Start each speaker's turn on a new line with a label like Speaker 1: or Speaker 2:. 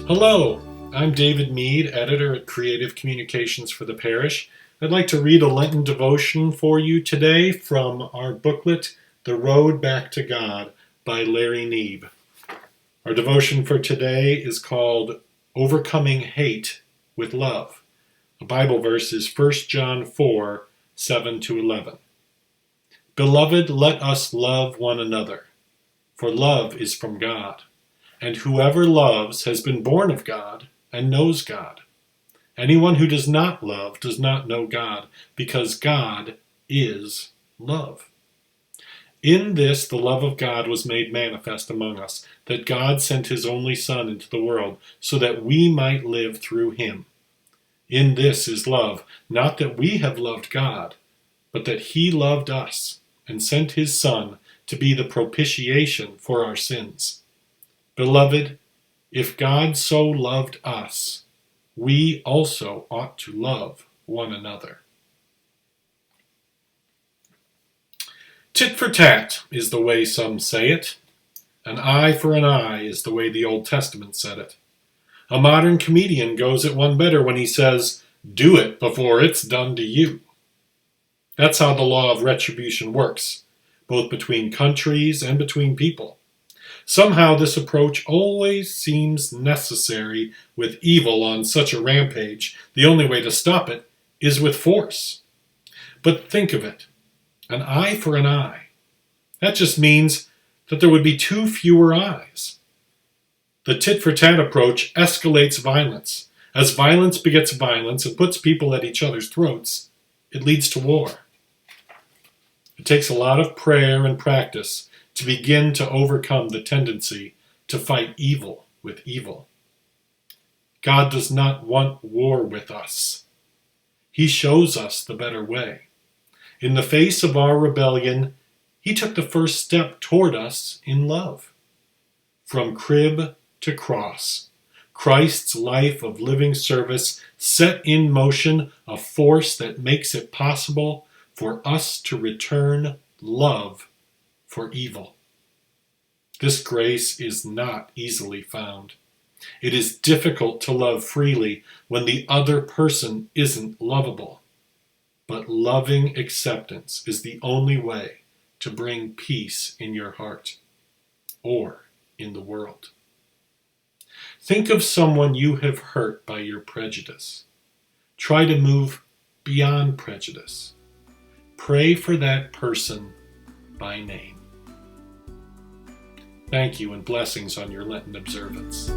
Speaker 1: Hello, I'm David Mead, editor at Creative Communications for the Parish. I'd like to read a Lenten devotion for you today from our booklet, The Road Back to God by Larry Neeb. Our devotion for today is called Overcoming Hate with Love. The Bible verse is 1 John 4, 7-11. Beloved, let us love one another, for love is from God. And whoever loves has been born of God and knows God. Anyone who does not love does not know God, because God is love. In this the love of God was made manifest among us, that God sent his only Son into the world, so that we might live through him. In this is love, not that we have loved God, but that he loved us, and sent his Son to be the propitiation for our sins. Beloved, if God so loved us, we also ought to love one another. Tit for tat is the way some say it. An eye for an eye is the way the Old Testament said it. A modern comedian goes it one better when he says, "Do it before it's done to you." That's how the law of retribution works, both between countries and between people. Somehow this approach always seems necessary with evil on such a rampage. The only way to stop it is with force. But think of it, an eye for an eye. That just means that there would be two fewer eyes. The tit-for-tat approach escalates violence. As violence begets violence and puts people at each other's throats, it leads to war. It takes a lot of prayer and practice to begin to overcome the tendency to fight evil with evil. God does not want war with us. He shows us the better way. In the face of our rebellion, he took the first step toward us in love. From crib to cross, Christ's life of living service set in motion a force that makes it possible for us to return love for evil. This grace is not easily found. It is difficult to love freely when the other person isn't lovable. But loving acceptance is the only way to bring peace in your heart or in the world. Think of someone you have hurt by your prejudice. Try to move beyond prejudice. Pray for that person by name. Thank you and blessings on your Lenten observance.